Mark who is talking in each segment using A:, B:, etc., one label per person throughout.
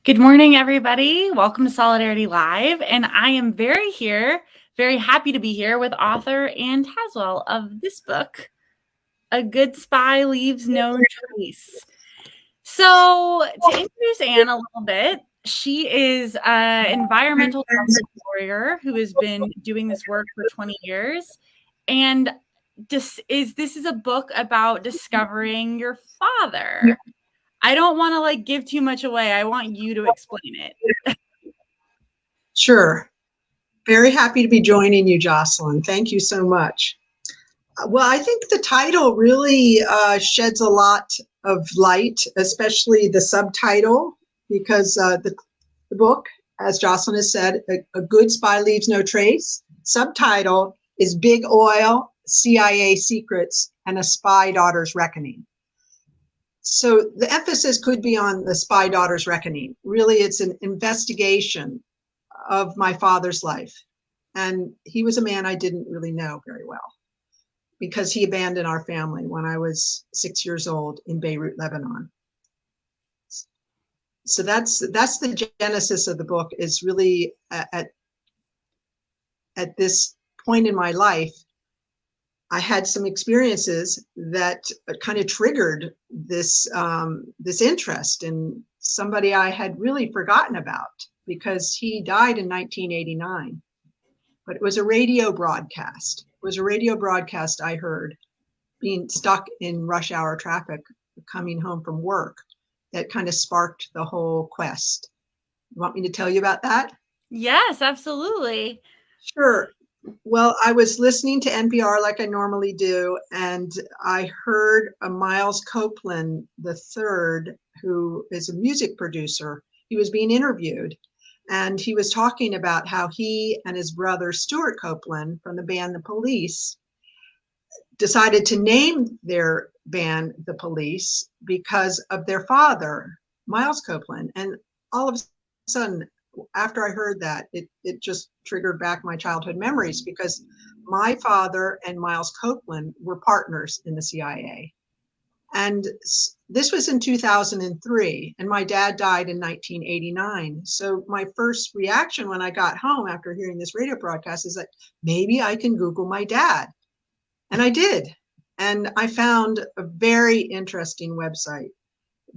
A: Good morning, everybody. Welcome to Solidarity Live. And I am very happy to be here with author E Tazewell of this book, A Good Spy Leaves No Trace. So to introduce Anne a little bit, she is an environmental justice warrior who has been doing this work for 20 years. And this is a book about discovering your father. I don't want to give too much away. I want you to explain it.
B: Sure. Very happy to be joining you, Jocelyn. Thank you so much. Well, I think the title really sheds a lot of light, especially the subtitle, because the book, as Jocelyn has said, A Good Spy Leaves No Trace. Subtitle is Big Oil, CIA Secrets, and a Spy Daughter's Reckoning. So the emphasis could be on the spy daughter's reckoning. Really, it's an investigation of my father's life. And he was a man I didn't really know very well because he abandoned our family when I was 6 years old in Beirut, Lebanon. So that's the genesis of the book, is really at this point in my life, I had some experiences that kind of triggered this interest in somebody I had really forgotten about, because he died in 1989. But it was a radio broadcast. It was a radio broadcast I heard being stuck in rush hour traffic coming home from work that kind of sparked the whole quest. You want me to tell you about that?
A: Yes, absolutely.
B: Sure. Well, I was listening to NPR like I normally do, and I heard a Miles Copeland III, who is a music producer. He was being interviewed, and he was talking about how he and his brother, Stuart Copeland, from the band The Police, decided to name their band The Police because of their father, Miles Copeland. And all of a sudden, after I heard that, it just triggered back my childhood memories, because my father and Miles Copeland were partners in the CIA. And this was in 2003, and my dad died in 1989. So my first reaction when I got home after hearing this radio broadcast is that maybe I can Google my dad. And I did. And I found a very interesting website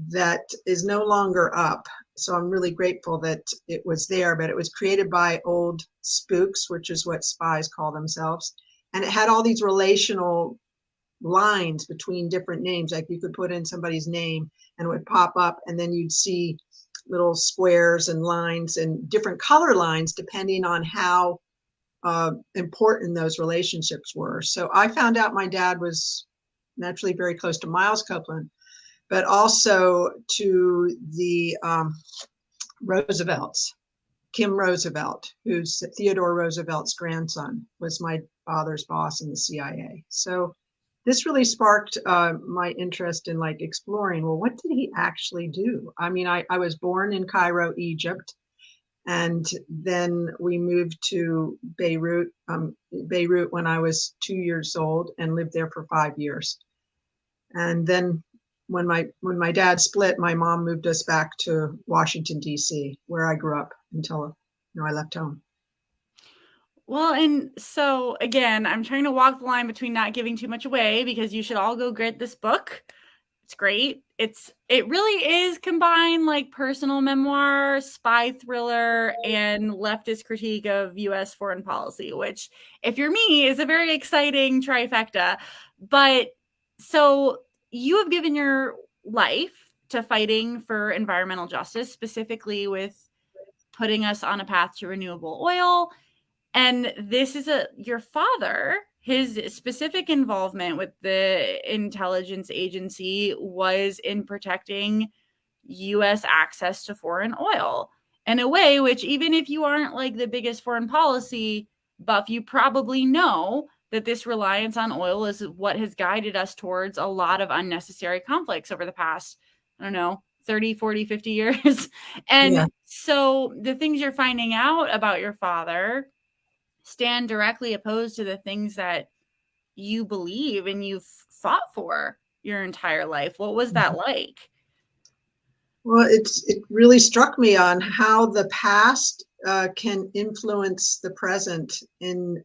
B: that is no longer up. So I'm really grateful that it was there, but it was created by old spooks, which is what spies call themselves. And it had all these relational lines between different names. Like you could put in somebody's name and it would pop up, and then you'd see little squares and lines and different color lines depending on how important those relationships were. So I found out my dad was naturally very close to Miles Copeland, but also to the Roosevelts. Kim Roosevelt, who's Theodore Roosevelt's grandson, was my father's boss in the CIA. So this really sparked my interest in exploring, well, what did he actually do? I mean, I was born in Cairo, Egypt, and then we moved to Beirut when I was 2 years old, and lived there for 5 years. And then when my dad split, my mom moved us back to Washington, D.C., where I grew up until I left home.
A: Well, and so again, I'm trying to walk the line between not giving too much away, because you should all go get this book. It's great. It really is combined personal memoir, spy thriller, and leftist critique of U.S. foreign policy, which, if you're me, is a very exciting trifecta. But so you have given your life to fighting for environmental justice, specifically with putting us on a path to renewable oil. And this is your father, his specific involvement with the intelligence agency was in protecting U.S. access to foreign oil in a way which, even if you aren't the biggest foreign policy buff, you probably know that this reliance on oil is what has guided us towards a lot of unnecessary conflicts over the past, 30, 40, 50 years. And so the things you're finding out about your father stand directly opposed to the things that you believe and you've fought for your entire life. What was that like?
B: Well, it really struck me on how the past can influence the present in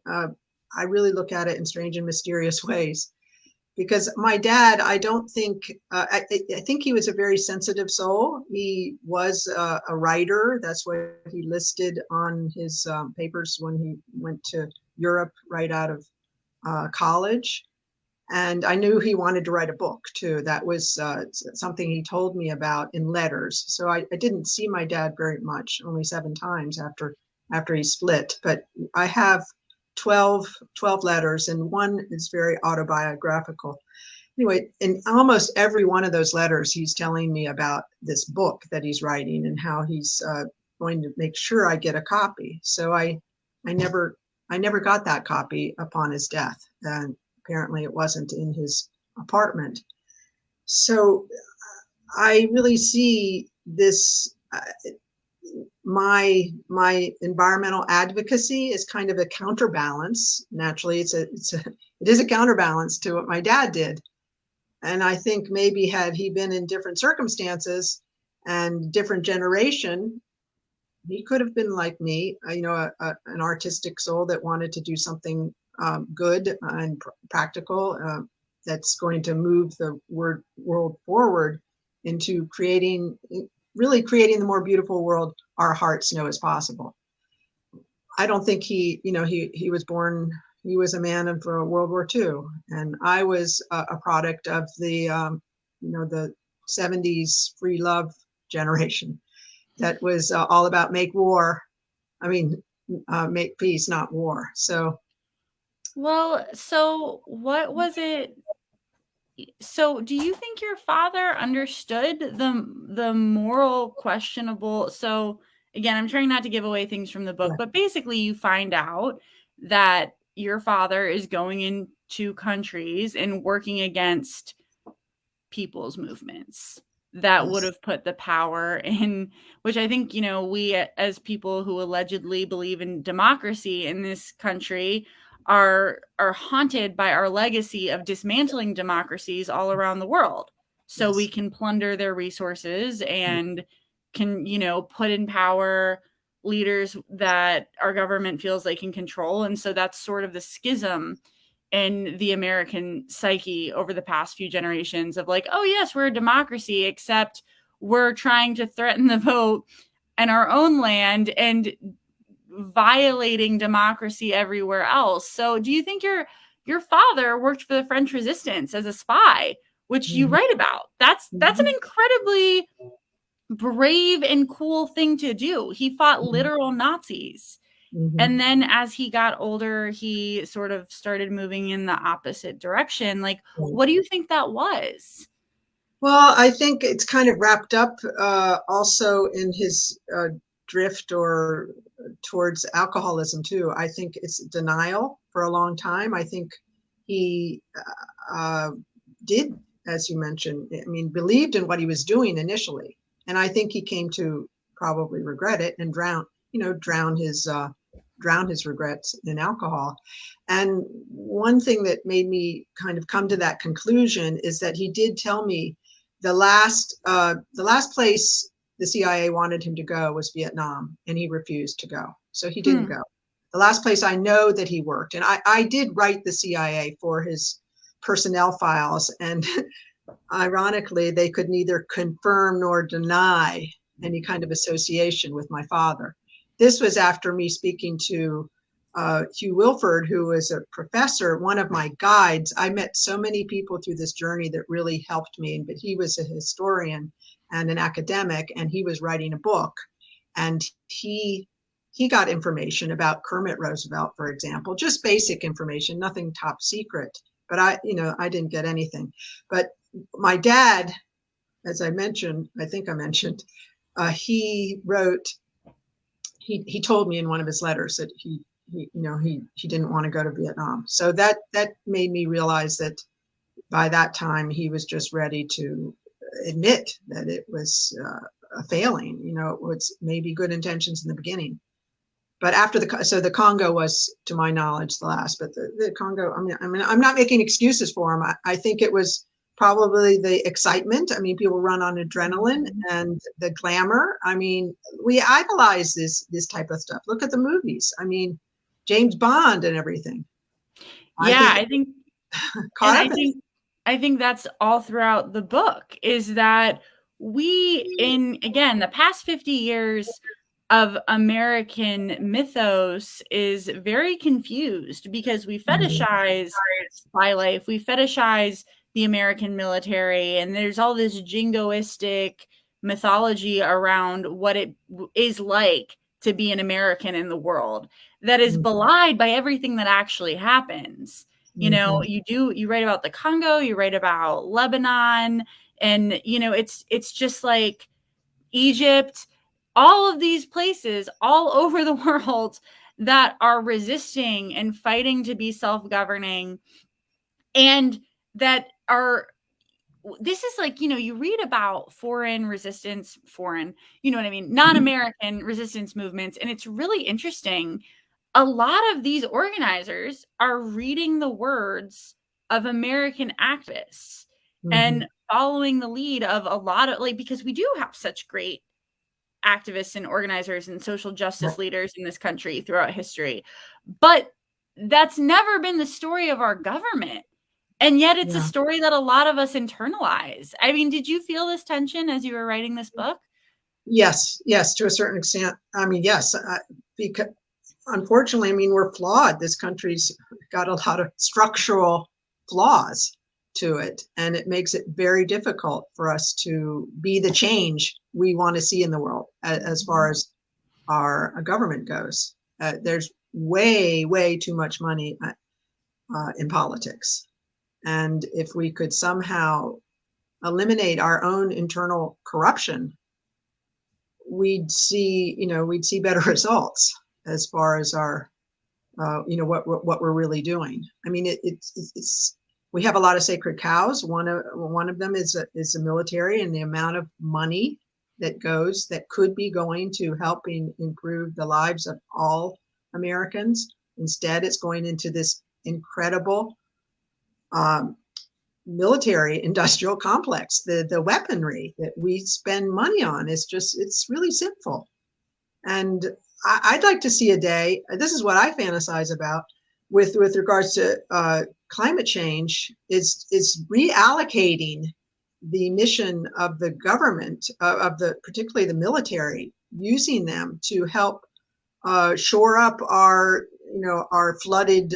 B: I really look at it in strange and mysterious ways. Because my dad, I don't think, I think he was a very sensitive soul. He was a writer. That's what he listed on his papers when he went to Europe right out of college. And I knew he wanted to write a book too. That was something he told me about in letters. So I didn't see my dad very much, only 7 times after he split. But I have 12 letters, and one is very autobiographical. Anyway, in almost every one of those letters, he's telling me about this book that he's writing and how he's going to make sure I get a copy. So I never, I never got that copy upon his death, and apparently it wasn't in his apartment. So I really see this. My environmental advocacy is kind of a counterbalance. Naturally, it is a counterbalance to what my dad did. And I think maybe had he been in different circumstances and different generation, he could have been like me, an artistic soul that wanted to do something good and practical that's going to move the world forward into really creating the more beautiful world our hearts know is possible. I don't think he was born. He was a man of World War II, and I was a product of the 70s free love generation that was all about make war. I mean, make peace, not war. So,
A: Well, so what was it? So, do you think your father understood the moral questionable? So, again, I'm trying not to give away things from the book,
B: yeah,
A: but basically, you find out that your father is going into countries and working against people's movements that would
B: yes,
A: have put the power in, which I think, we as people who allegedly believe in democracy in this country are haunted by our legacy of dismantling democracies all around the world. So we
B: yes,
A: can plunder their resources and can, put in power leaders that our government feels they can control. And so that's sort of the schism in the American psyche over the past few generations of like, oh, yes, we're a democracy, except we're trying to threaten the vote in our own land and violating democracy everywhere else. So do you think your father worked for the French resistance as a spy, which you
B: mm-hmm,
A: write about? That's an
B: mm-hmm,
A: incredibly brave and cool thing to do. He fought literal Nazis.
B: mm-hmm.
A: And then as he got older, he sort of started moving in the opposite direction. Like,
B: Right.
A: what do you think that was?
B: Well, I think it's kind of wrapped up also in his drift or towards alcoholism too. I think it's denial for a long time. I think he uh, did, as you mentioned, I mean, believed in what he was doing initially, and I think he came to probably regret it and drown his regrets in alcohol. And one thing that made me kind of come to that conclusion is that he did tell me the last place the CIA wanted him to go was Vietnam, and he refused to go. So he didn't
A: Hmm.
B: go. The last place I know that he worked, and I did write the CIA for his personnel files, and ironically, they could neither confirm nor deny any kind of association with my father. This was after me speaking to Hugh Wilford, who was a professor, one of my guides. I met so many people through this journey that really helped me, but he was a historian and an academic, and he was writing a book. And he got information about Kermit Roosevelt, for example, just basic information, nothing top secret. But I didn't get anything. But my dad, as I think I mentioned, he wrote, he told me in one of his letters that he didn't want to go to Vietnam. So that made me realize that by that time he was just ready to admit that it was a failing. It was maybe good intentions in the beginning, but after the Congo was, to my knowledge, the last. But the Congo, I mean, I'm not making excuses for him. I think it was probably the excitement. I mean, people run on adrenaline and the glamour. I mean, we idolize this type of stuff. Look at the movies. I mean, James Bond and everything. I
A: Yeah,
B: think
A: I think and
B: caught up in it.
A: I think that's all throughout the book is that we in again the past 50 years of American mythos is very confused because we
B: Mhm.
A: fetishize spy life, we fetishize the American military, and there's all this jingoistic mythology around what it is like to be an American in the world that is
B: Mhm.
A: belied by everything that actually happens. You know,
B: Mhm.
A: you write about the Congo, you write about Lebanon, and it's just like Egypt, all of these places all over the world that are resisting and fighting to be self-governing, and that are this is like, you read about foreign resistance, foreign, you know what I mean, non-American resistance movements, and it's really interesting. A lot of these organizers are reading the words of American activists and
B: Mhm.
A: following the lead of a lot of, like, because we do have such great activists and organizers and social justice leaders in this country throughout history. But that's never been the story of our government. And yet it's a
B: Yeah.
A: story that a lot of us internalize. I mean, did you feel this tension as you were writing this book?
B: Yes. Yes. To a certain extent. I mean, yes. Because unfortunately, I mean, we're flawed. This country's got a lot of structural flaws to it, and it makes it very difficult for us to be the change we want to see in the world as far as our government goes. There's way, way too much money in politics. And if we could somehow eliminate our own internal corruption, we'd see better results as far as our what we're really doing. I mean, it's we have a lot of sacred cows. One of them is the military, and the amount of money that goes that could be going to helping improve the lives of all Americans. Instead, it's going into this incredible um, military industrial complex. The weaponry that we spend money on is just it's really sinful. And I'd like to see a day. This is what I fantasize about with regards to climate change. Is reallocating the mission of the government of the particularly the military, using them to help shore up our flooded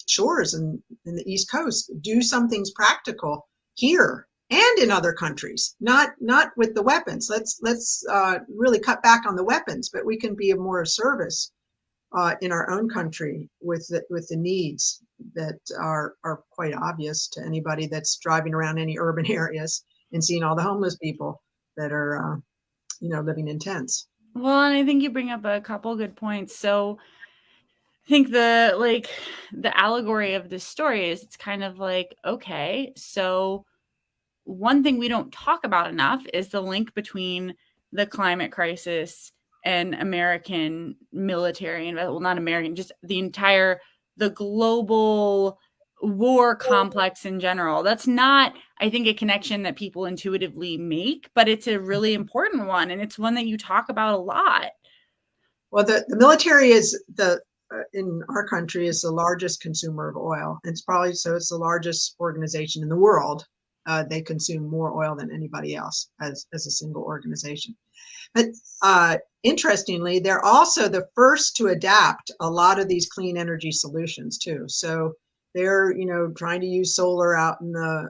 B: shores in the East Coast. Do some things practical here and in other countries. Not with the weapons. Let's really cut back on the weapons, but we can be of more service in our own country with the needs that are quite obvious to anybody that's driving around any urban areas and seeing all the homeless people that are living in tents.
A: Well, and I think you bring up a couple good points. So I think the allegory of this story is it's kind of like, okay, so one thing we don't talk about enough is the link between the climate crisis and American military and, well, not American, just the global war complex in general. That's not, I think, a connection that people intuitively make, but it's a really important one, and it's one that you talk about a lot.
B: Well, the military is the in our country is the largest consumer of oil. It's probably so it's the largest organization in the world. They consume more oil than anybody else as a single organization. But interestingly, they're also the first to adapt a lot of these clean energy solutions too. So they're trying to use solar out in the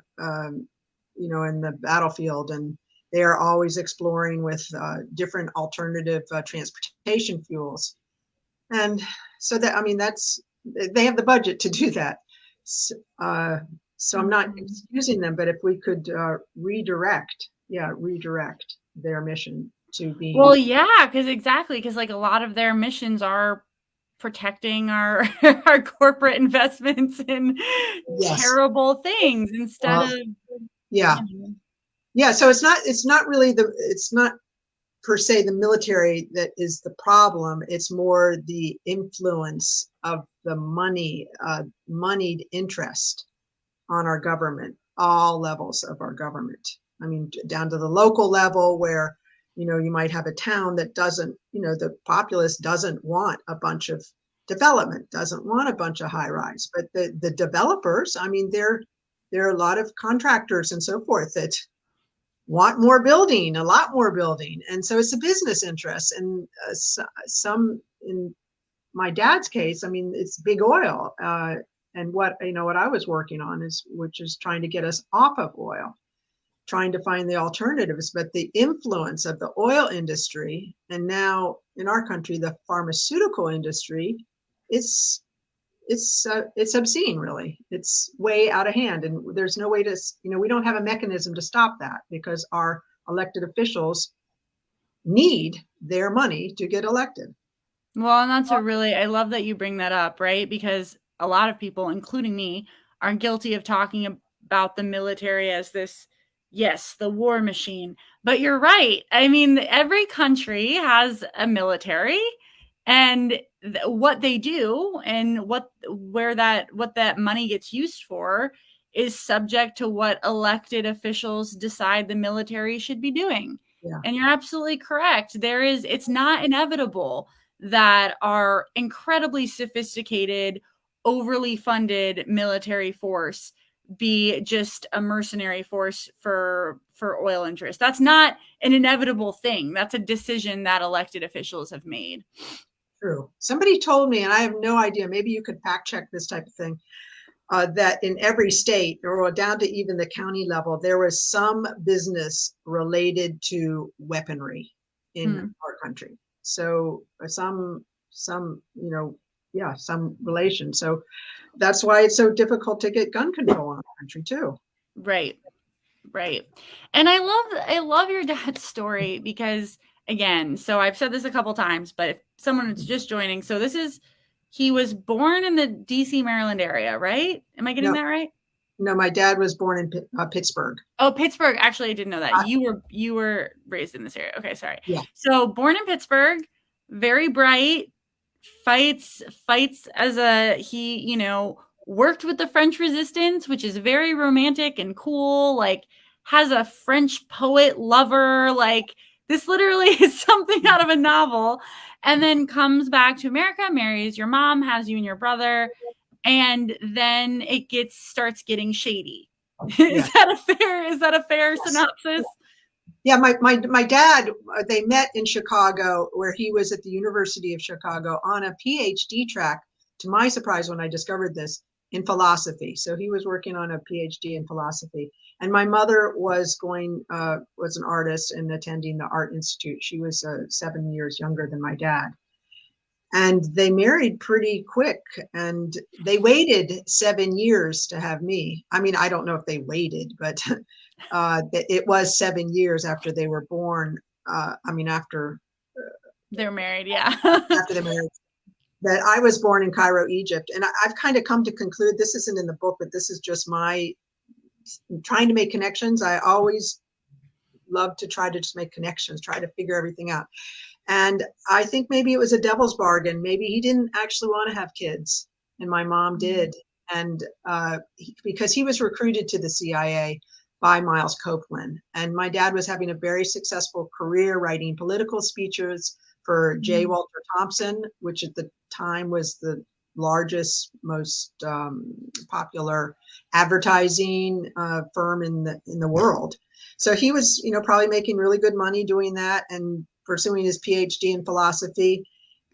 B: in the battlefield, and they are always exploring with different alternative transportation fuels. And so that I mean that's they have the budget to do that. So, so I'm not
A: Mhm.
B: excusing them, but if we could redirect their mission to
A: Well,
B: being
A: yeah, because like a lot of their missions are protecting our our corporate investments in
B: yes,
A: terrible things instead
B: well,
A: of,
B: yeah,
A: you know.
B: yeah. So it's not per se the military that is the problem. It's more the influence of the moneyed interest on our government. all levels of our government. I mean, down to the local level where, you might have a town that doesn't, the populace doesn't want a bunch of development, doesn't want a bunch of high rise, but the developers, I mean, there are a lot of contractors and so forth that want more building, a lot more building. And so it's a business interest. And some, in my dad's case, I mean, it's big oil. And what I was working on which is trying to get us off of oil, trying to find the alternatives. But the influence of the oil industry, and now in our country, the pharmaceutical industry, is it's obscene, really. It's way out of hand, and there's no way to, we don't have a mechanism to stop that because our elected officials need their money to get elected.
A: Well, and that's I love that you bring that up, right? Because a lot of people, including me, are guilty of talking about the military as this, yes, the war machine. But you're right. I mean, every country has a military, and what they do and what that money gets used for is subject to what elected officials decide the military should be doing.
B: Yeah,
A: And you're absolutely correct. It's not inevitable that our incredibly sophisticated, overly funded military force be just a mercenary force for oil interests. That's not an inevitable thing. That's a decision that elected officials have made.
B: true. Somebody told me, and I have no idea, maybe you could fact check this type of thing, that in every state, or down to even the county level, there was some business related to weaponry in
A: Hmm.
B: our country. So yeah, some relation. So that's why it's so difficult to get gun control in our country too.
A: Right. Right. And I love your dad's story because again, so I've said this a couple times, but if someone is just joining, so he was born in the DC, Maryland area, right? Am I getting
B: No,
A: that right?
B: no, my dad was born in Pittsburgh.
A: Oh, Pittsburgh. Actually, I didn't know that.
B: Uh,
A: You were raised in this area. Okay, sorry.
B: yeah,
A: So, born in Pittsburgh, very bright, fights as worked with the French Resistance, which is very romantic and cool, like has a French poet lover, like this literally is something out of a novel, and then comes back to America, marries your mom, has you and your brother, and then starts getting shady.
B: yeah.
A: Is that a fair
B: Yes.
A: synopsis?
B: Yeah, my dad, they met in Chicago, where he was at the University of Chicago on a PhD track, to my surprise when I discovered this, in philosophy. So he was working on a PhD in philosophy. And my mother was an artist and attending the Art Institute. She was 7 years younger than my dad. And they married pretty quick, and they waited 7 years to have me. I mean, I don't know if they waited, but it was 7 years after they were born. I mean,
A: They're married, yeah.
B: after the marriage, that I was born in Cairo, Egypt. And I've kind of come to conclude, this isn't in the book, but this is just my trying to make connections. I always love to try to just make connections, try to figure everything out. And I think maybe it was a devil's bargain. Maybe he didn't actually want to have kids, and my mom did. And because he was recruited to the CIA by Miles Copeland, and my dad was having a very successful career writing political speeches for J.
A: Mm.
B: Walter Thompson, which at the time was the largest, most popular advertising firm in the world. So he was, probably making really good money doing that and pursuing his PhD in philosophy.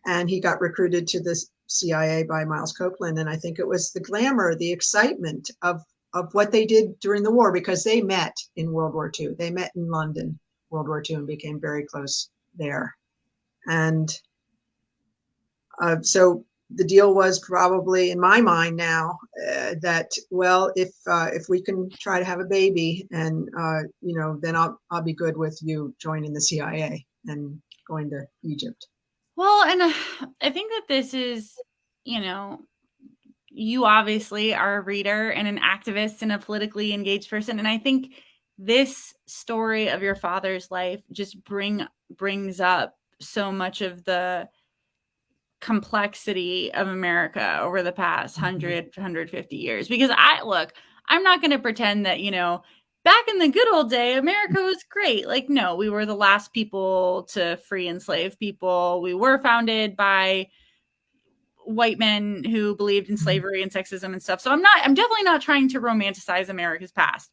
B: And he got recruited to the CIA by Miles Copeland. And I think it was the glamour, the excitement of what they did during the war, because they met in World War II. They met in London, World War II, and became very close there. And so the deal was probably, in my mind now, that, well, if we can try to have a baby, and then I'll be good with you joining the CIA and going to Egypt.
A: Well, and I think that this is, you obviously are a reader and an activist and a politically engaged person, and I think this story of your father's life just brings up so much of the complexity of America over the past
B: Mhm.
A: 150 years. Because I look, I'm not going to pretend that, back in the good old day, America was great. Like, no, we were the last people to free enslaved people. We were founded by white men who believed in
B: Mhm.
A: slavery and sexism and stuff. So I'm definitely not trying to romanticize America's past.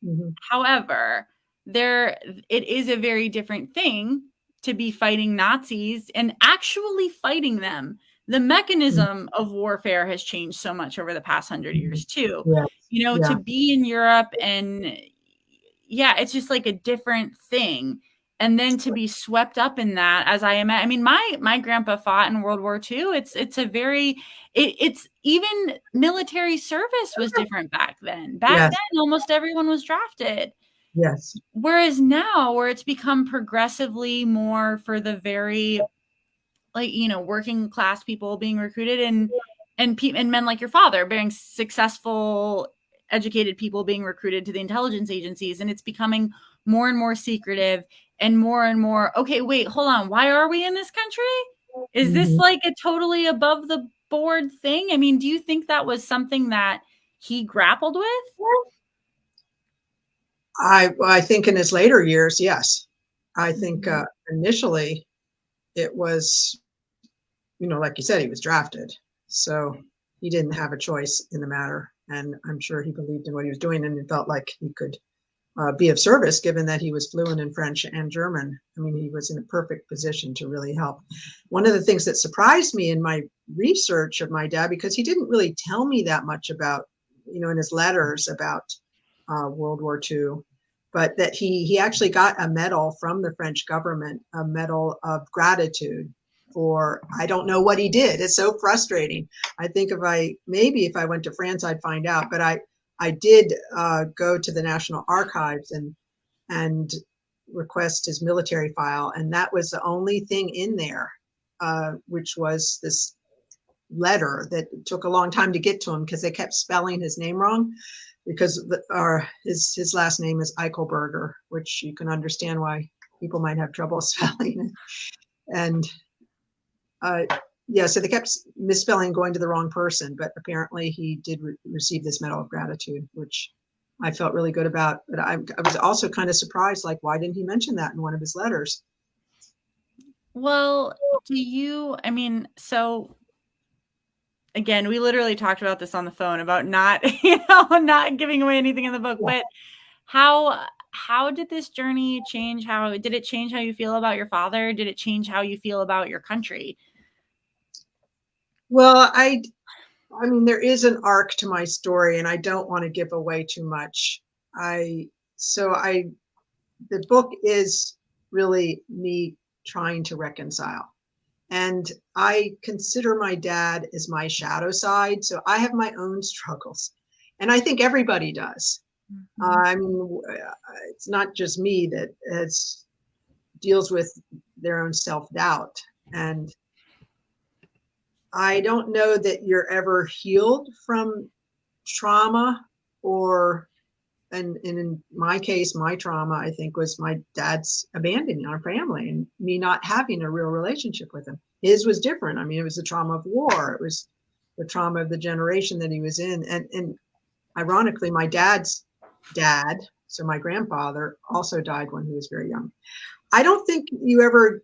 B: Mhm.
A: However, there it is a very different thing to be fighting Nazis and actually fighting them. The
B: Mhm.
A: mechanism of warfare has changed so much over the past 100 years
B: Mhm.
A: too.
B: Yes.
A: To
B: Yeah.
A: be in Europe, and yeah, it's just like a different thing. And then to be swept up in that, as I am, I mean, my grandpa fought in World War II. It's a very, it's even military service was different back then. Back
B: Yes.
A: then, almost everyone was drafted.
B: Yes.
A: Whereas now, where it's become progressively more for the very, like, working class people being recruited, and men like your father being successful, educated people being recruited to the intelligence agencies, and it's becoming more and more secretive and more, okay, wait, hold on, why are we in this country? Is this
B: Mhm.
A: like a totally above the board thing? I mean, do you think that was something that he grappled with?
B: I think in his later years, yes. I think
A: Mhm.
B: initially it was, like you said, he was drafted, so he didn't have a choice in the matter, and I'm sure he believed in what he was doing, and it felt like he could be of service, given that he was fluent in French and German. I mean, he was in a perfect position to really help. One of the things that surprised me in my research of my dad, because he didn't really tell me that much about, in his letters about World War II, but that he actually got a medal from the French government, a medal of gratitude for, I don't know what he did. It's so frustrating. I think if I went to France, I'd find out, but I did go to the National Archives and request his military file, and that was the only thing in there, which was this letter that took a long time to get to him because they kept spelling his name wrong. Because his last name is Eichelberger, which you can understand why people might have trouble spelling it. And uh, yeah, so they kept misspelling, going to the wrong person, but apparently he did receive this medal of gratitude, which I felt really good about. But I was also kind of surprised, like, why didn't he mention that in one of his letters?
A: Well, I mean, so again, we literally talked about this on the phone about not, not giving away anything in the book,
B: Yeah.
A: but how did this journey change? How did it change how you feel about your father? Did it change how you feel about your country?
B: Well, I mean, there is an arc to my story, and I don't want to give away too much. I so I The book is really me trying to reconcile. And I consider my dad as my shadow side. So I have my own struggles. And I think everybody does.
A: Mhm.
B: I mean, it's not just me that deals with their own self doubt. And I don't know that you're ever healed from trauma, or and in my case, my trauma, I think, was my dad's abandoning our family and me not having a real relationship with him. His was different. I mean, it was the trauma of war. It was the trauma of the generation that he was in. And ironically, my dad's dad, so my grandfather, also died when he was very young. I don't think you ever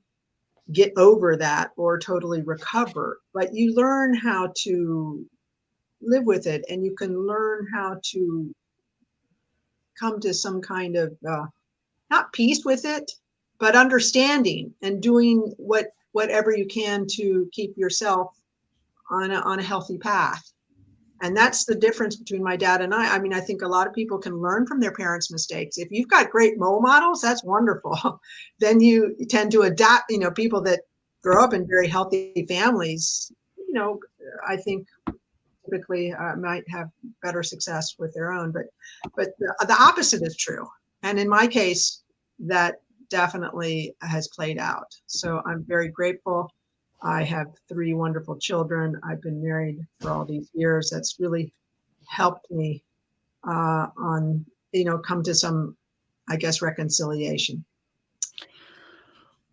B: get over that or totally recover, but you learn how to live with it, and you can learn how to come to some kind of not peace with it, but understanding and doing whatever you can to keep yourself on a healthy path. And that's the difference between my dad and I. I mean, I think a lot of people can learn from their parents' mistakes. If you've got great role models, that's wonderful. Then you tend to adapt. People that grow up in very healthy families, I think typically might have better success with their own. But the opposite is true. And in my case, that definitely has played out. So I'm very grateful. I have three wonderful children. I've been married for all these years. That's really helped me on, come to some, I guess, reconciliation.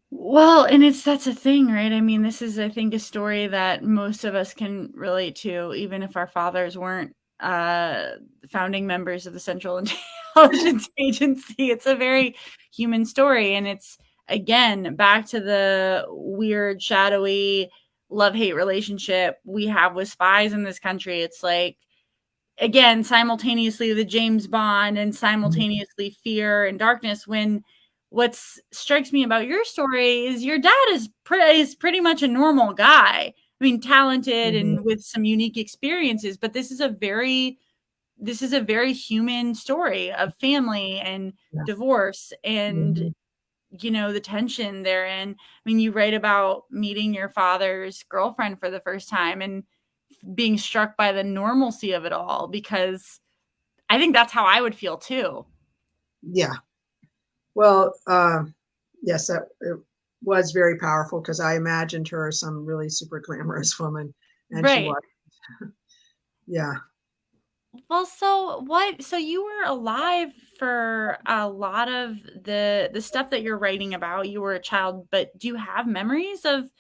A: Well, and that's a thing, right? I mean, this is, I think, a story that most of us can relate to, even if our fathers weren't uh, founding members of the Central Intelligence Agency. It's a very human story. And it's, again, back to the weird, shadowy love hate relationship we have with spies in this country. It's like, again, simultaneously the James Bond and simultaneously fear and darkness. When what strikes me about your story is your dad is pretty much a normal guy. I mean, talented
B: Mhm.
A: and with some unique experiences, but this is a very human story of family and
B: Yeah.
A: divorce and
B: Mhm.
A: the tension therein. I mean, you write about meeting your father's girlfriend for the first time and being struck by the normalcy of it all, because I think that's how I would feel too.
B: Yeah. Well, yes, that it was very powerful because I imagined her as some really super glamorous woman, and she
A: Right.
B: was. Yeah.
A: Well, so you were alive for a lot of the stuff that you're writing about. You were a child, but do you have memories of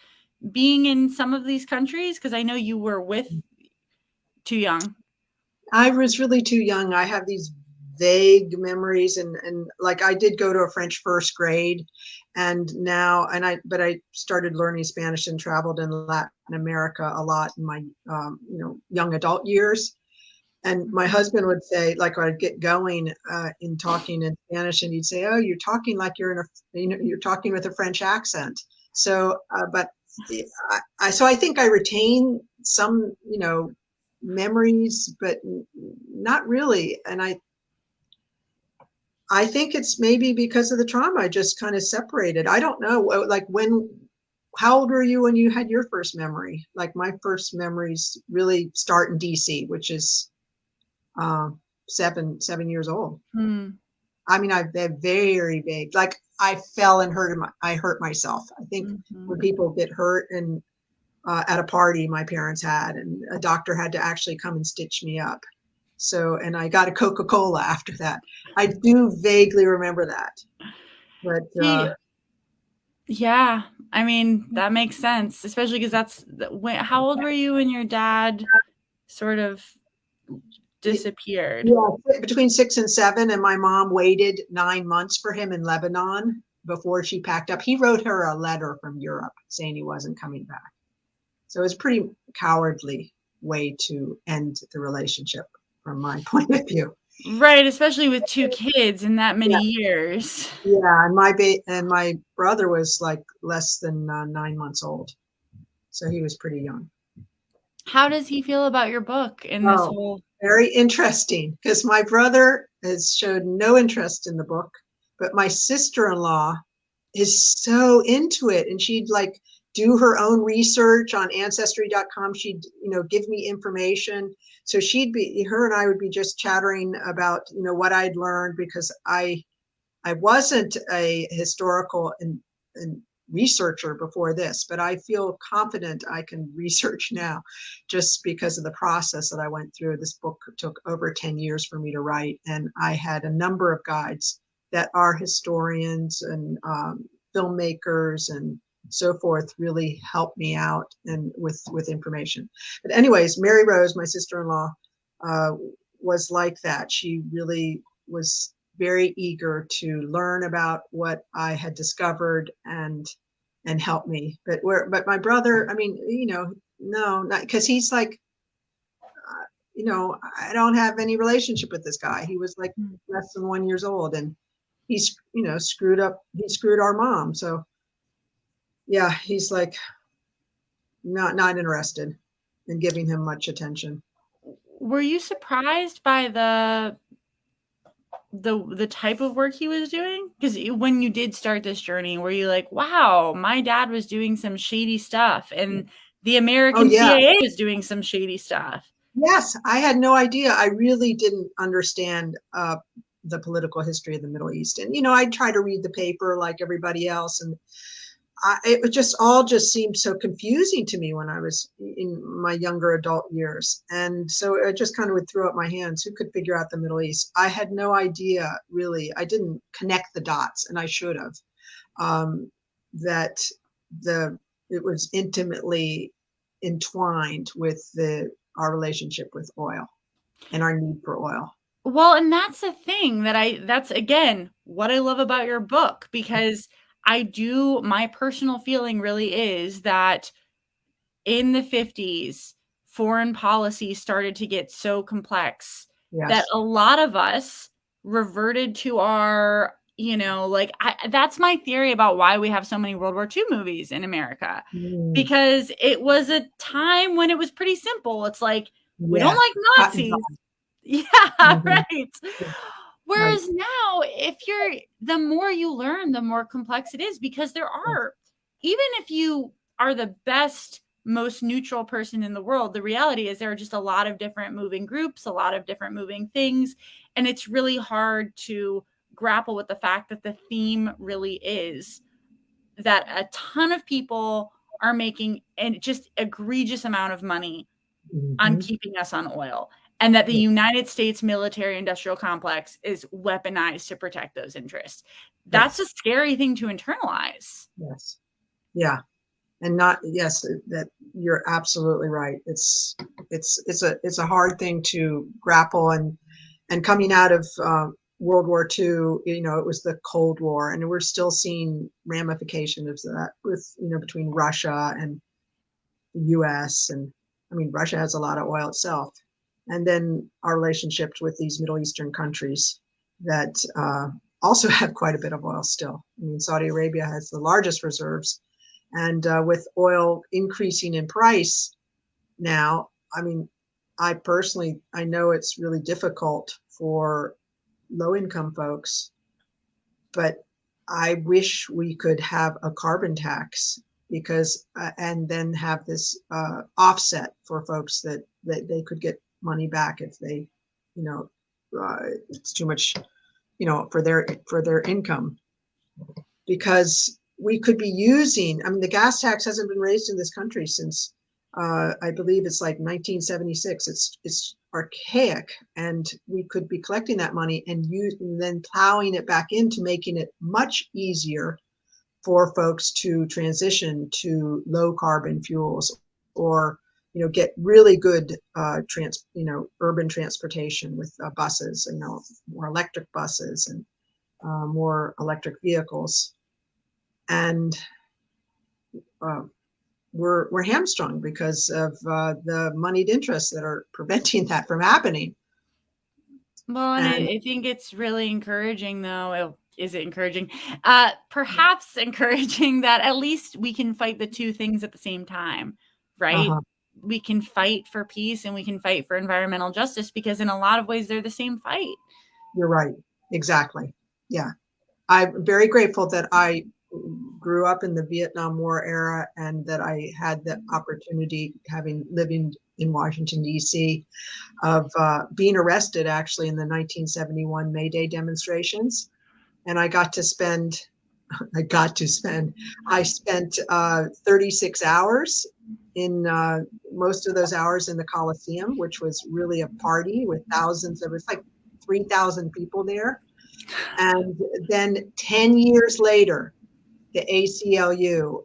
A: being in some of these countries? Because I know you were with too young.
B: I was really too young. I have these vague memories, and like I did go to a French first grade, and now and I but I started learning Spanish and traveled in Latin America a lot in my young adult years. And my
A: Mhm.
B: husband would say, like, I'd get going in talking in Spanish, and he'd say, "Oh, you're talking like you're in you're talking with a French accent." So, but so I think I retain some, memories, but not really. And I think it's maybe because of the trauma. I just kind of separated. I don't know, like how old were you when you had your first memory? Like my first memories really start in DC, which is uh, 7 years old.
A: Mm,
B: I mean, I've been very vague. Like I fell and I hurt myself. I think when
A: mhm.
B: people get hurt and at a party my parents had, and a doctor had to actually come and stitch me up. So, and I got a Coca-Cola after that. I do vaguely remember that, but
A: See, yeah, I mean, that makes sense, especially because how old were you when your dad sort of disappeared?
B: yeah, between 6 and 7, and my mom waited 9 months for him in Lebanon before she packed up. He wrote her a letter from Europe saying he wasn't coming back. So it was a pretty cowardly way to end the relationship from my point of view.
A: Right, especially with 2 kids in that
B: Yeah,
A: many years.
B: yeah, and my brother was like less than 9 months old, so he was pretty young.
A: How does he feel about your book in this
B: Oh,
A: whole
B: very interesting because my brother has showed no interest in the book, but my sister-in-law is so into it, and she'd like do her own research on ancestry.com. She'd, give me information. So her and I would be just chattering about, what I'd learned, because I wasn't a historical and researcher before this, but I feel confident I can research now just because of the process that I went through. This book took over 10 years for me to write, and I had a number of guides that are historians and filmmakers and so forth really helped me out and with information. But anyways, Mary Rose, my sister-in-law, uh, was like that. She really was very eager to learn about what I had discovered and help me. But my brother, I mean, no, not because he's like, I don't have any relationship with this guy. He was like
A: Mm.
B: less than 1 years old, and he's screwed up. He screwed our mom. So yeah, he's like not interested in giving him much attention.
A: Were you surprised by the type of work he was doing? Because when you did start this journey, were you like, "Wow, my dad was doing some shady stuff, and the
B: Oh
A: American
B: yeah,
A: CIA was doing some shady stuff"?
B: yes, I had no idea. I really didn't understand the political history of the Middle East. And, I'd try to read the paper like everybody else. And it just all just seemed so confusing to me when I was in my younger adult years. And so I just kind of would throw up my hands. Who could figure out the Middle East? I had no idea, really. I didn't connect the dots, and I should have. That the it was intimately entwined with our relationship with oil. and our need for oil.
A: Well, and that's the thing that's again what I love about your book, because my personal feeling really is that in the 50s, foreign policy started to get so complex that
B: Yes.
A: a lot of us reverted to our, that's my theory about why we have so many World War II movies in America.
B: Mm,
A: Because it was a time when it was pretty simple. It's like, we don't
B: yeah.
A: like
B: Cut and dry.
A: Nazis. Yeah,
B: Hmm.
A: right.
B: Right.
A: Whereas now, the more you learn, the more complex it is, because even if you are the best, most neutral person in the world, the reality is there are just a lot of different moving groups, a lot of different moving things. And it's really hard to grapple with the fact that the theme really is that a ton of people are making a just egregious amount of money on
B: Hmm.
A: keeping us on oil, and that the United States military industrial complex is weaponized to protect those interests. That's a
B: Yes.
A: scary thing to internalize.
B: Yes. Yeah. And not, yes, that you're absolutely right. It's a hard thing to grapple, and coming out of World War II, it was the Cold War, and we're still seeing ramifications of that with, between Russia and the US. And I mean, Russia has a lot of oil itself. And then our relationships with these Middle Eastern countries that also have quite a bit of oil still. I mean, Saudi Arabia has the largest reserves. And with oil increasing in price now, I mean, I know it's really difficult for low income folks, but I wish we could have a carbon tax, because and then have this offset for folks that they could get money back if they, you know, it's too much, for their income, because we could be using. I mean, the gas tax hasn't been raised in this country since I believe it's like 1976. It's archaic, and we could be collecting that money and then plowing it back into making it much easier for folks to transition to low carbon fuels, or get really good urban transportation with buses, more electric buses, and more electric vehicles. And uh, we're hamstrung because of the moneyed interests that are preventing that from happening.
A: Well, and
B: And
A: I think it's really encouraging, though. Is it encouraging? Perhaps encouraging that at least we can fight the two things at the same time, right?
B: uh-huh,
A: We can fight for peace and we can fight for environmental justice, because in a lot of ways they're the same fight.
B: you're right. Exactly. Yeah. I'm very grateful that I grew up in the Vietnam War era, and that I had the opportunity, having living in Washington, D.C., of being arrested actually in the 1971 May Day demonstrations. And I spent 36 hours in most of those hours in the Coliseum, which was really a party with it was like 3,000 people there. And then 10 years later, the ACLU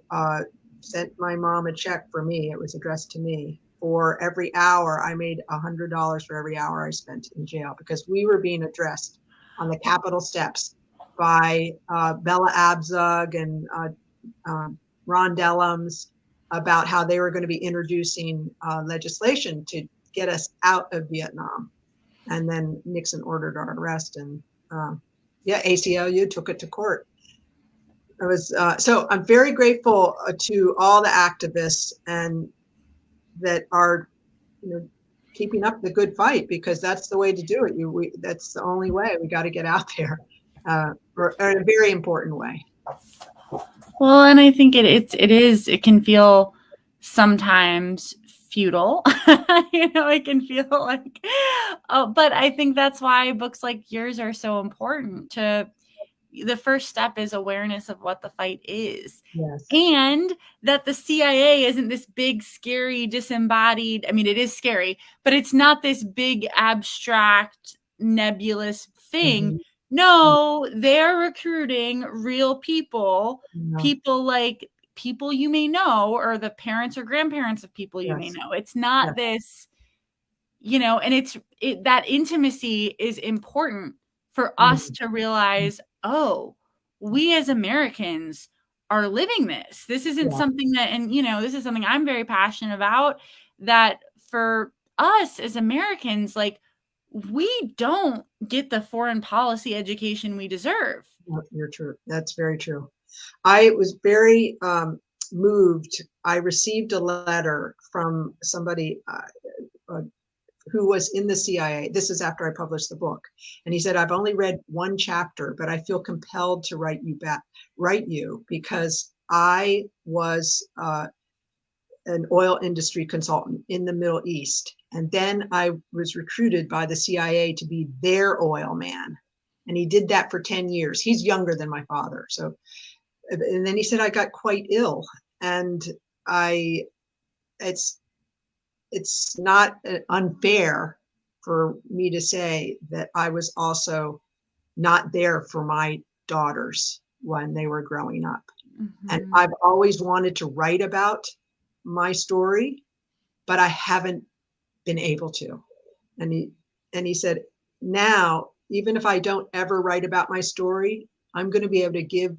B: sent my mom a check for me. It was addressed to me. For every hour, I made $100 for every hour I spent in jail, because we were being addressed on the Capitol steps by Bella Abzug and Ron Dellums about how they were going to be introducing legislation to get us out of Vietnam. And then Nixon ordered our arrest, and yeah, ACLU took it to court. So I'm very grateful to all the activists, and that are, you know, keeping up the good fight, because that's the way to do it. That's the only way. We got to get out there, in a very important way.
A: Well, and I think it can feel sometimes futile. It can feel like, oh, but I think that's why books like yours are so important. The first step is awareness of what the fight is.
B: Yes.
A: And that the CIA isn't this big, scary, disembodied. I mean, it is scary, but it's not this big, abstract, nebulous thing.
B: Mm-hmm.
A: No, they're recruiting real people,
B: No.
A: people like people you may know, or the parents or grandparents of people you may
B: Yes.
A: know. It's not
B: Yes.
A: this. and that intimacy is important for us
B: Mhm.
A: to realize, oh, we as Americans are living this. This isn't
B: Yeah,
A: something that, and this is something I'm very passionate about, that for us as Americans, like, we don't get the foreign policy education we deserve.
B: you're true. That's very true. I was very moved. I received a letter from somebody uh, who was in the CIA. This is after I published the book. And he said, I've only read one chapter, but I feel compelled to write you because I was an oil industry consultant in the Middle East. And then I was recruited by the CIA to be their oil man. And he did that for 10 years. He's younger than my father. So, and then he said, I got quite ill. And I, it's, it's not unfair for me to say that I was also not there for my daughters when they were growing up. And
A: Mhm.
B: I've always wanted to write about my story, but I haven't been able to. And he said, now, even if I don't ever write about my story, I'm going to be able to give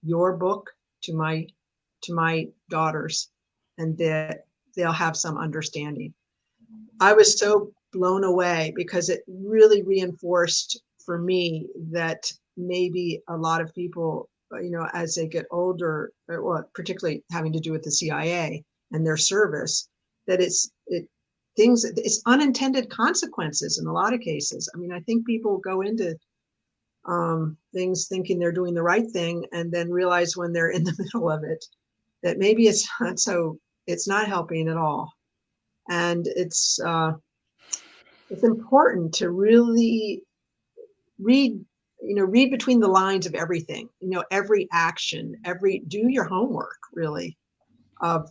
B: your book to my daughters, and that they'll have some understanding. I was so blown away because it really reinforced for me that maybe a lot of people, as they get older, well, particularly having to do with the CIA and their service, that it's unintended consequences in a lot of cases. I mean, I think people go into things thinking they're doing the right thing and then realize when they're in the middle of it that maybe it's not helping at all. And it's important to really read read between the lines of everything, every action, every do your homework really of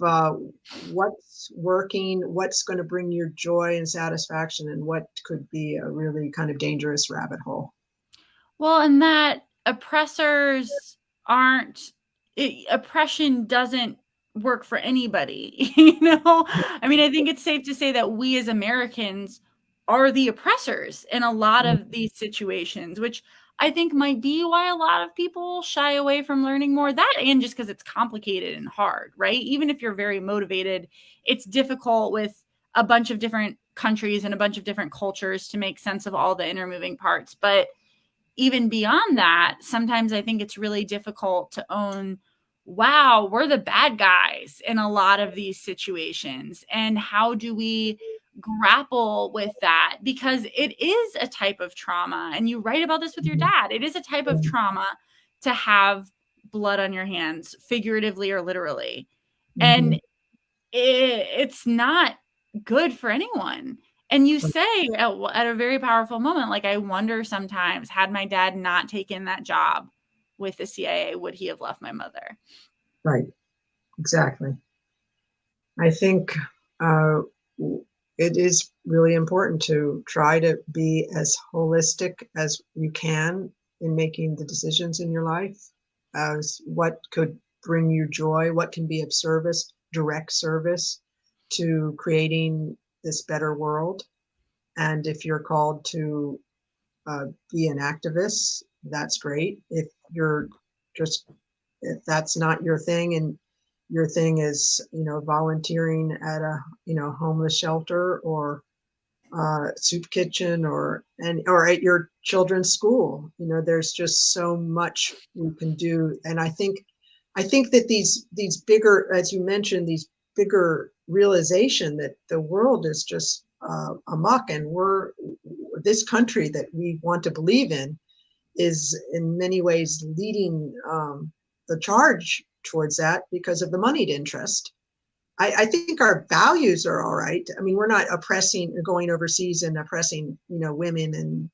B: what's working, what's going to bring you joy and satisfaction, and what could be a really kind of dangerous rabbit hole.
A: Well, and that oppressors aren't oppression doesn't work for anybody, I mean, I think it's safe to say that we as Americans are the oppressors in a lot of these situations, which I think might be why a lot of people shy away from learning more. That and just because it's complicated and hard, right? Even if you're very motivated, it's difficult with a bunch of different countries and a bunch of different cultures to make sense of all the intermoving parts. But even beyond that, sometimes I think it's really difficult to own, wow, we're the bad guys in a lot of these situations. And how do we grapple with that? Because it is a type of trauma. And you write about this with your
B: Mhm.
A: dad. It is a type of trauma to have blood on your hands, figuratively or literally. And
B: Mhm.
A: it's not good for anyone. And you say at a very powerful moment, like, I wonder sometimes, had my dad not taken that job with the CIA, would he have left my mother?
B: Right, exactly. I think uh, it is really important to try to be as holistic as you can in making the decisions in your life, as what could bring you joy, what can be of service, direct service to creating this better world. And if you're called to be an activist, that's great. If you're just if that's not your thing and your thing is volunteering at a homeless shelter or soup kitchen or at your children's school, there's just so much we can do. And I think that these bigger, as you mentioned, these bigger realization that the world is just amok, and we're this country that we want to believe in is in many ways leading the charge towards that because of the moneyed interest. I think our values are all right. I mean, we're not oppressing, going overseas and oppressing, women in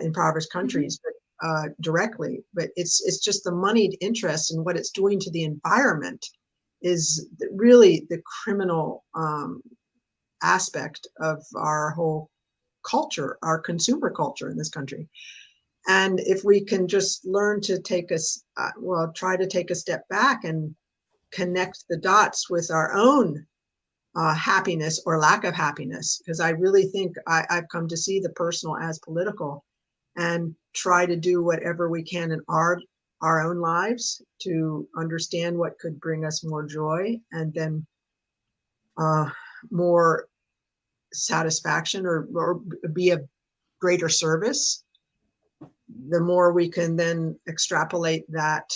B: impoverished
A: Mhm.
B: countries, but directly. But it's just the moneyed interest and what it's doing to the environment is really the criminal aspect of our whole culture, our consumer culture in this country. And if we can just learn to try to take a step back and connect the dots with our own happiness or lack of happiness, because I really think I've come to see the personal as political, and try to do whatever we can in our own lives to understand what could bring us more joy, and then uh, more satisfaction, or be a greater service. The more we can then extrapolate that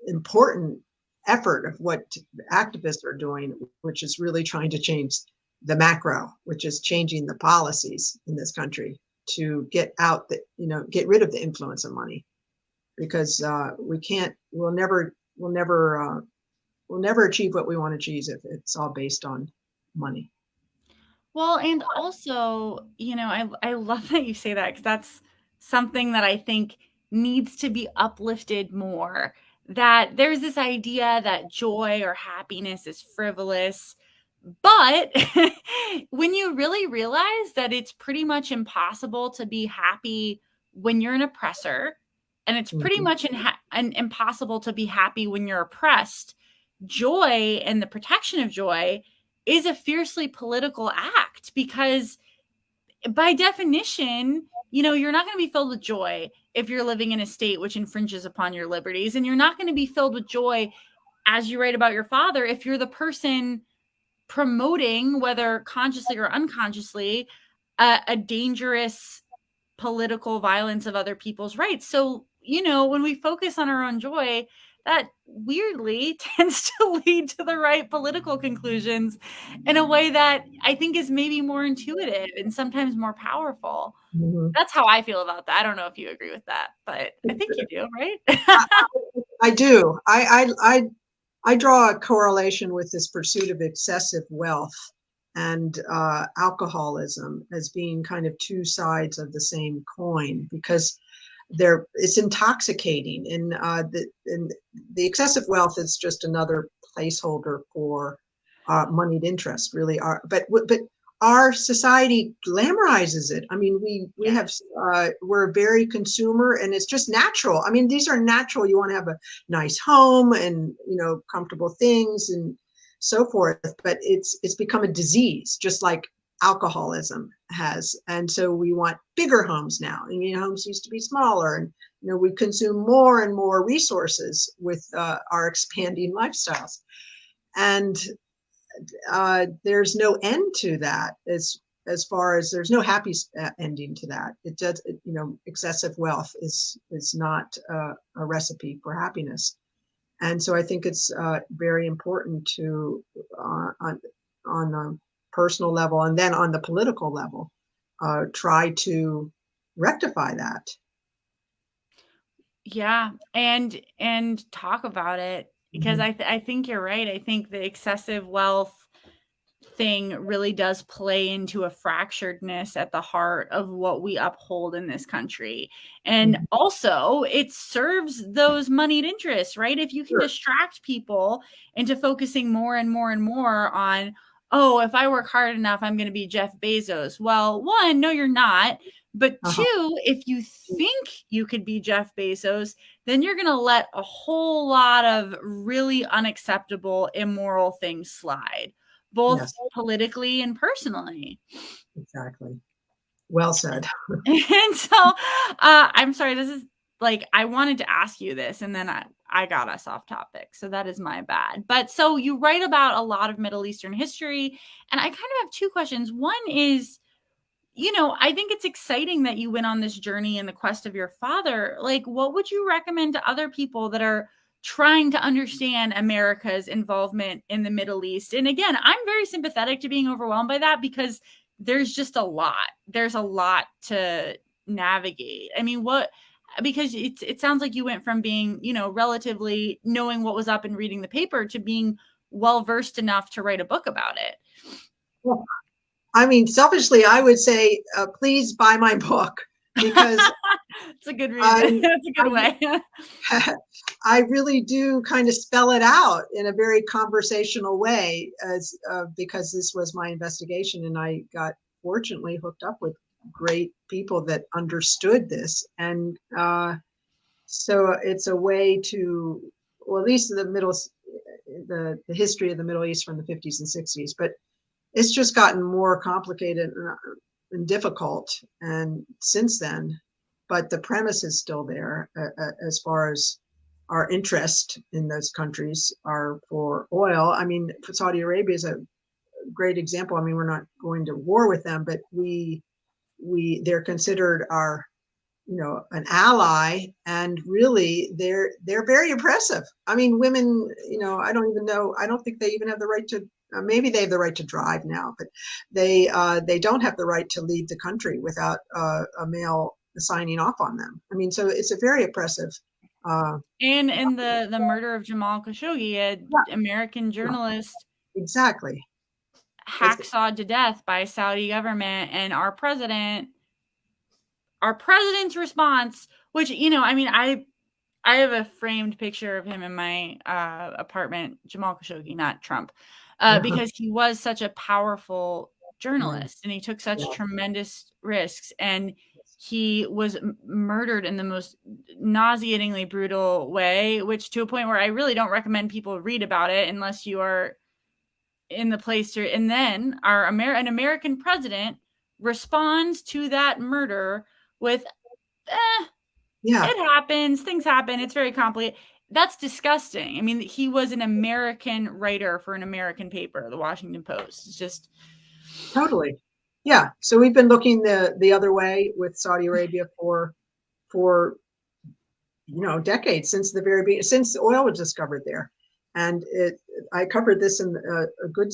B: important effort of what activists are doing, which is really trying to change the macro, which is changing the policies in this country to get out the, get rid of the influence of money, because we can't, we'll never achieve what we want to achieve if it's all based on money.
A: Well, and also, I love that you say that because that's something that I think needs to be uplifted more. That there's this idea that joy or happiness is frivolous. But when you really realize that it's pretty much impossible to be happy when you're an oppressor, and it's pretty
B: Mhm.
A: much impossible to be happy when you're oppressed, joy and the protection of joy is a fiercely political act because by definition, you're not going to be filled with joy if you're living in a state which infringes upon your liberties. And you're not going to be filled with joy, as you write about your father, if you're the person promoting, whether consciously or unconsciously, a dangerous political violence of other people's rights. So, when we focus on our own joy, that weirdly tends to lead to the right political conclusions in a way that I think is maybe more intuitive and sometimes more powerful.
B: Mhm.
A: That's how I feel about that. I don't know if you agree with that, but I think you do, right?
B: I, I do. I draw a correlation with this pursuit of excessive wealth and alcoholism as being kind of two sides of the same coin, because it's intoxicating, and the excessive wealth is just another placeholder for moneyed interest, really. But our society glamorizes it. I mean, we have
A: Yes.
B: we're very consumer, and it's just natural. I mean, these are natural. You want to have a nice home and comfortable things and so forth. But it's become a disease, just like alcoholism has. And so we want bigger homes now. And homes used to be smaller, and we consume more and more resources with our expanding lifestyles. And there's no end to that, as far as there's no happy ending to that. It does, excessive wealth is not a recipe for happiness. And so I think it's very important to on the personal level, and then on the political level, try to rectify that.
A: Yeah, and talk about it because
B: Mhm.
A: I think you're right. I think the excessive wealth thing really does play into a fracturedness at the heart of what we uphold in this country. And
B: Mhm.
A: also, it serves those moneyed interests, right? If you can
B: Sure.
A: distract people into focusing more and more and more on, oh, if I work hard enough, I'm going to be Jeff Bezos. Well, one, no, you're not. But
B: Uh-huh.
A: two, if you think you could be Jeff Bezos, then you're going to let a whole lot of really unacceptable, immoral things slide, both
B: Yes,
A: politically and personally.
B: exactly. Well said.
A: And so I'm sorry, this is like I wanted to ask you this and then I got us off topic. So that is my bad. But so you write about a lot of Middle Eastern history, and I kind of have two questions. One is, I think it's exciting that you went on this journey in the quest of your father. Like, what would you recommend to other people that are trying to understand America's involvement in the Middle East? And again, I'm very sympathetic to being overwhelmed by that because there's just a lot. There's a lot to navigate. I mean, because it sounds like you went from being, relatively knowing what was up and reading the paper to being well versed enough to write a book about it.
B: Well, I mean, selfishly, I would say, please buy my book, because
A: It's a good reason.
B: I,
A: That's a good way.
B: I really do kind of spell it out in a very conversational way, as because this was my investigation, and I got fortunately hooked up with great people that understood this, and so it's a way to, well, at least in the middle, the history of the Middle East from the 50s and 60s, but it's just gotten more complicated and difficult and since then. But the premise is still there as far as our interest in those countries are for oil. I mean, Saudi Arabia is a great example. I mean, we're not going to war with them, but they're considered our, an ally, and really they're very oppressive. I mean, women, I don't even know. I don't think they even have the right to. Maybe they have the right to drive now, but they don't have the right to leave the country without a male signing off on them. I mean, so it's a very oppressive.
A: And in the murder of Jamal Khashoggi, an
B: Yeah,
A: American
B: yeah,
A: journalist
B: exactly. It's
A: hacksawed to death by Saudi government, and our president's response, which, I mean, I have a framed picture of him in my apartment, Jamal Khashoggi, not Trump, because he was such a powerful
B: yeah,
A: journalist and he took such
B: yeah.
A: tremendous risks, and he was murdered in the most nauseatingly brutal way, which to a point where I really don't recommend people read about it unless you are in the place to. And then an American president responds to that murder with, eh,
B: Yeah,
A: it happens. Things happen. It's very complicated. That's disgusting. I mean, he was an American writer for an American paper, the Washington Post. It's just,
B: totally. Yeah. So we've been looking the other way with Saudi Arabia for decades, since the very beginning, since oil was discovered there. And I covered this in a good,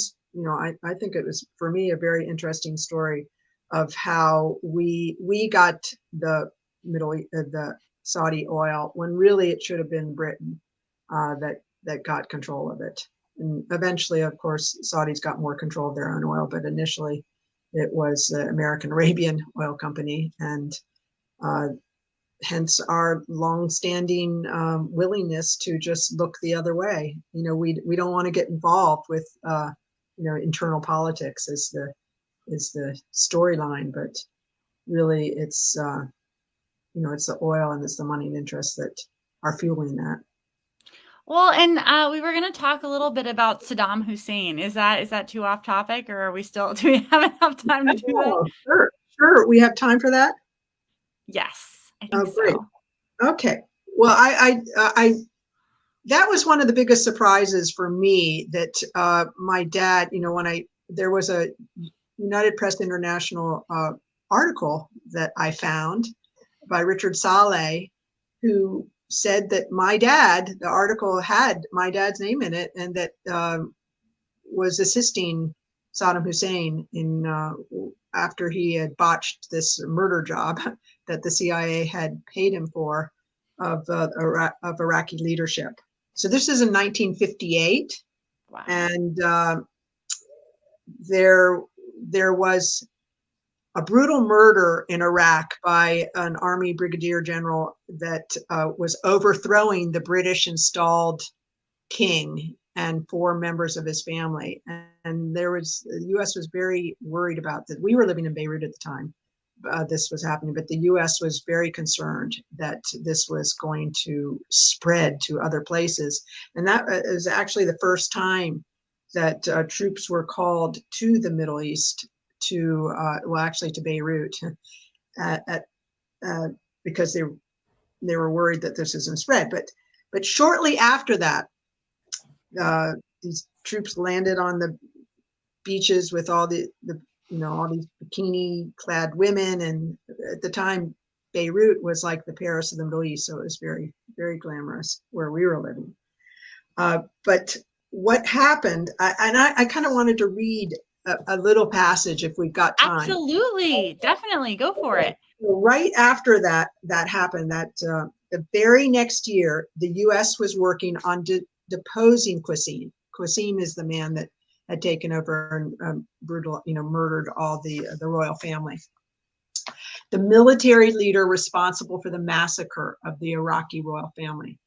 B: I think it was for me a very interesting story of how we got the the Saudi oil when really it should have been Britain that got control of it. And eventually, of course, Saudis got more control of their own oil, but initially it was the American Arabian Oil Company, and uh, hence our longstanding willingness to just look the other way. We don't want to get involved with internal politics is the storyline, but really it's the oil and it's the money and interests that are fueling that.
A: well, and we were going to talk a little bit about Saddam Hussein. Is that too off topic, or are we still, do we have enough time to do that?
B: Oh, sure, sure. We have time for that.
A: Yes, I
B: Oh,
A: think
B: great.
A: so.
B: Okay. Well, I that was one of the biggest surprises for me that my dad, when there was a United Press International article that I found by Richard Saleh, who said that the article had my dad's name in it, and that was assisting Saddam Hussein in after he had botched this murder job that the CIA had paid him for of Iraqi leadership. So this is in 1958,
A: Wow.
B: and there there was a brutal murder in Iraq by an army brigadier general that was overthrowing the British installed king and four members of his family. And the U.S. was very worried about that. We were living in Beirut at the time. This was happening, but the U.S. was very concerned that this was going to spread to other places. And that is actually the first time that troops were called to the Middle East actually to Beirut at, uh, because they were worried that this isn't spread. But shortly after that, these troops landed on the beaches with all all these bikini clad women, and at the time Beirut was like the Paris of the Middle East, so it was very, very glamorous where we were living. But what happened, I kind of wanted to read a little passage if we've got time.
A: Absolutely. Definitely. Go for
B: Okay.
A: it.
B: So right after that happened, that the very next year, the U.S. was working on deposing Qasim. Qasim is the man that had taken over and murdered all the royal family. The military leader responsible for the massacre of the Iraqi royal family.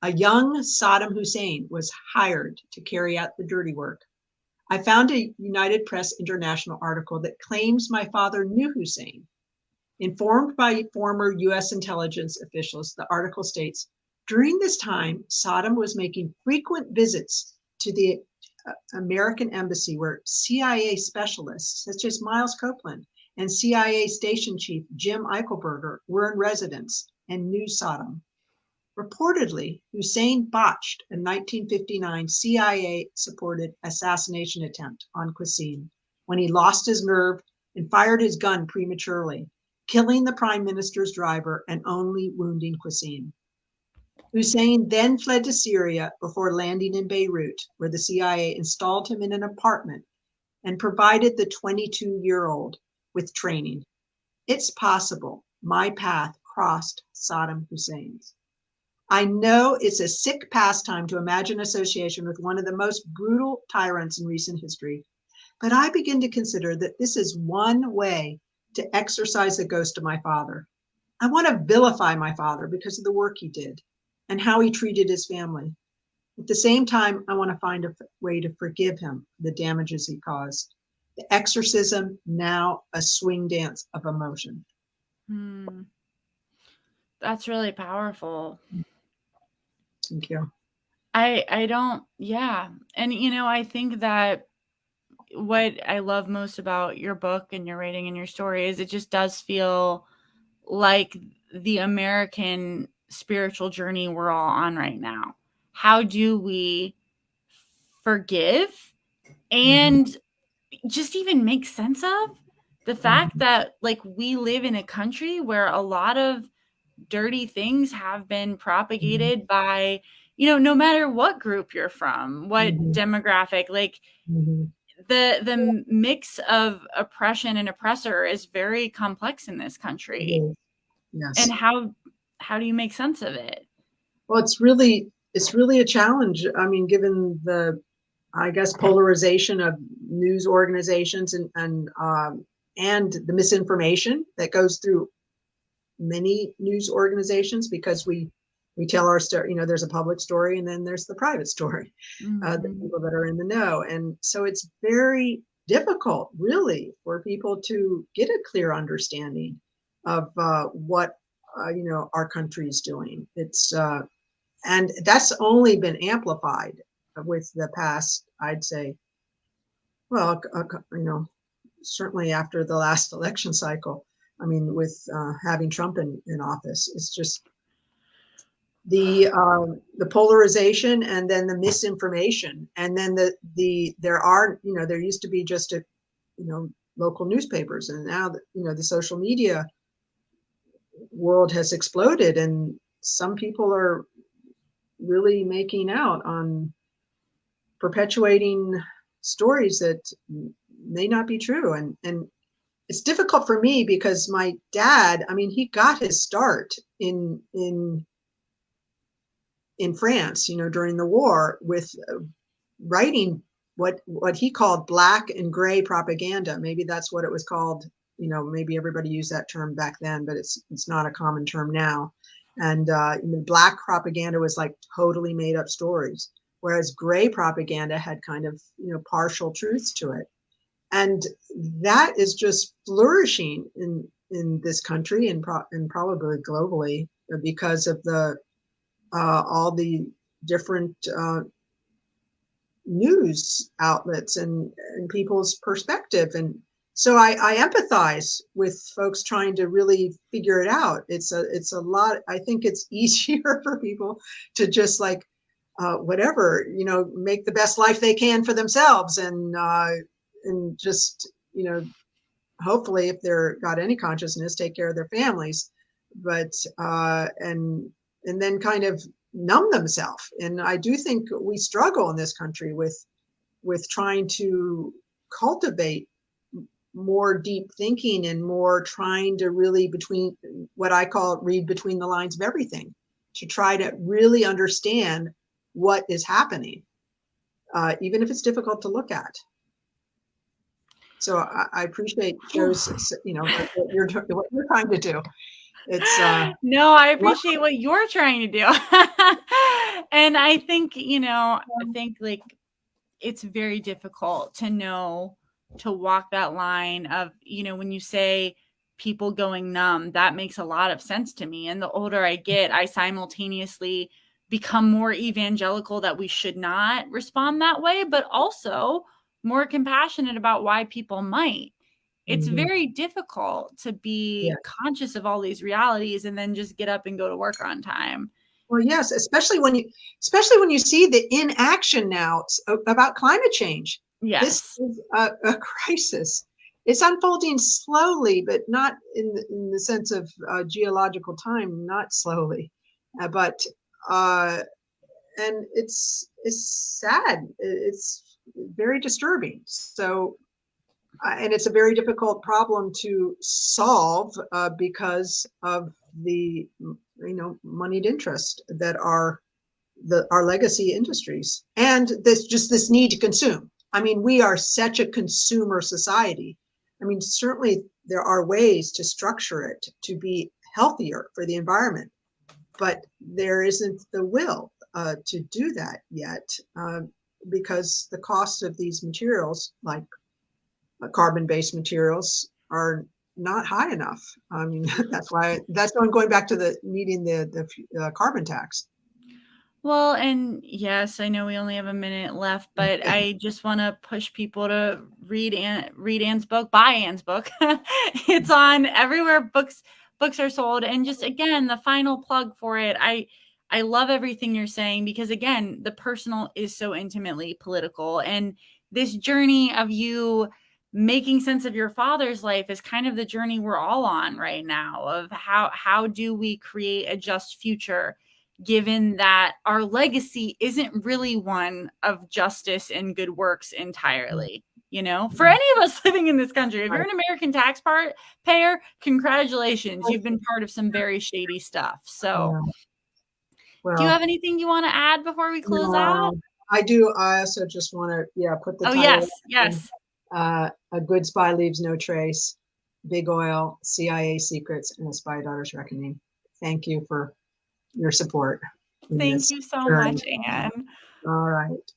B: A young Saddam Hussein was hired to carry out the dirty work. I found a United Press International article that claims my father knew Hussein. Informed by former U.S. intelligence officials, the article states, During this time, Saddam was making frequent visits to the American embassy where CIA specialists such as Miles Copeland and CIA station chief Jim Eichelberger were in residence and knew Saddam. Reportedly, Hussein botched a 1959 CIA-supported assassination attempt on Qasim when he lost his nerve and fired his gun prematurely, killing the prime minister's driver and only wounding Qasim. Hussein then fled to Syria before landing in Beirut, where the CIA installed him in an apartment and provided the 22-year-old with training. It's possible my path crossed Saddam Hussein's. I know it's a sick pastime to imagine association with one of the most brutal tyrants in recent history, but I begin to consider that this is one way to exorcise the ghost of my father. I want to vilify my father because of the work he did and how he treated his family. At the same time, I want to find a way to forgive him for the damages he caused. The exorcism, now a swing dance of emotion.
A: That's really powerful.
B: Thank you.
A: I don't, yeah. And I think that what I love most about your book and your writing and your story is it just does feel like the American spiritual journey we're all on right now. How do we forgive
B: Mm-hmm.
A: and just even make sense of the fact
B: Mm-hmm.
A: that like we live in a country where a lot of dirty things have been propagated by, no matter what group you're from, what
B: Mm-hmm.
A: demographic, like
B: Mm-hmm.
A: the mix of oppression and oppressor is very complex in this
B: It
A: country.
B: is.
A: And
B: Yes.
A: how do you make sense of it?
B: Well, it's really a challenge. I mean, given the, I guess, polarization of news organizations and the misinformation that goes through many news organizations, because we tell our story. There's a public story and then there's the private story, the
A: Mhm.
B: people that are in the know, and so it's very difficult, really, for people to get a clear understanding of what our country is doing. And that's only been amplified with the past, I'd say, well, certainly after the last election cycle. I mean, with having Trump in office, it's just the polarization and then the misinformation, and then there used to be just local newspapers, and now the social media world has exploded, and some people are really making out on perpetuating stories that may not be true. And it's difficult for me because my dad, I mean, he got his start in France, during the war, with writing what he called black and gray propaganda. Maybe that's what it was called. Maybe everybody used that term back then, but it's not a common term now. And black propaganda was like totally made up stories, whereas gray propaganda had kind of partial truths to it. And that is just flourishing in this country and probably globally because of the all the different news outlets and people's perspective. And so I empathize with folks trying to really figure it out. It's a lot. I think it's easier for people to just like whatever, make the best life they can for themselves, and just hopefully, if they're got any consciousness, take care of their families, but and then kind of numb themselves. And I do think we struggle in this country with trying to cultivate more deep thinking and more trying to really between what I call read between the lines of everything, to try to really understand what is happening, even if it's difficult to look at. So I appreciate Joe's, what you're trying to do. It's
A: No, I appreciate what you're trying to do. And I think, like it's very difficult to know to walk that line of, when you say people going numb, that makes a lot of sense to me. And the older I get, I simultaneously become more evangelical that we should not respond that way, but also more compassionate about why people might. It's
B: Mhm.
A: very difficult to
B: Yeah.
A: be conscious of all these realities and then just get up and go to work on time.
B: Well, yes, especially when you see the inaction now about climate change. This
A: Yes.
B: is a crisis. It's unfolding slowly, but not in the sense of geological time, not slowly, but uh, and it's sad. It's very disturbing. So, and it's a very difficult problem to solve because of the moneyed interest that are our legacy industries, and this need to consume. I mean, we are such a consumer society. I mean, certainly there are ways to structure it to be healthier for the environment, but there isn't the will to do that yet, because the cost of these materials, like carbon-based materials, are not high enough. I mean, that's going back to the needing the carbon tax.
A: Well, and yes, I know we only have a minute left, but I just want to push people to read Anne's book, buy Anne's book. It's on everywhere books are sold. And just again, the final plug for it. I love everything you're saying because again, the personal is so intimately political, and this journey of you making sense of your father's life is kind of the journey we're all on right now of how do we create a just future, given that our legacy isn't really one of justice and good works entirely. You know, for any of us living in this country, if you're
B: Right.
A: an American taxpayer, congratulations, you've been part of some very shady stuff. So,
B: Yeah.
A: do you have
B: Well,
A: anything you want to add before we close out?
B: no, I do. I also just want to, yeah, put the
A: Oh,
B: title
A: yes,
B: in.
A: yes.
B: A Good Spy Leaves No Trace, Big Oil, CIA Secrets, and a Spy Daughter's Reckoning. Thank you for your support in
A: Thank
B: this
A: you so
B: journey.
A: much, Anne.
B: All right.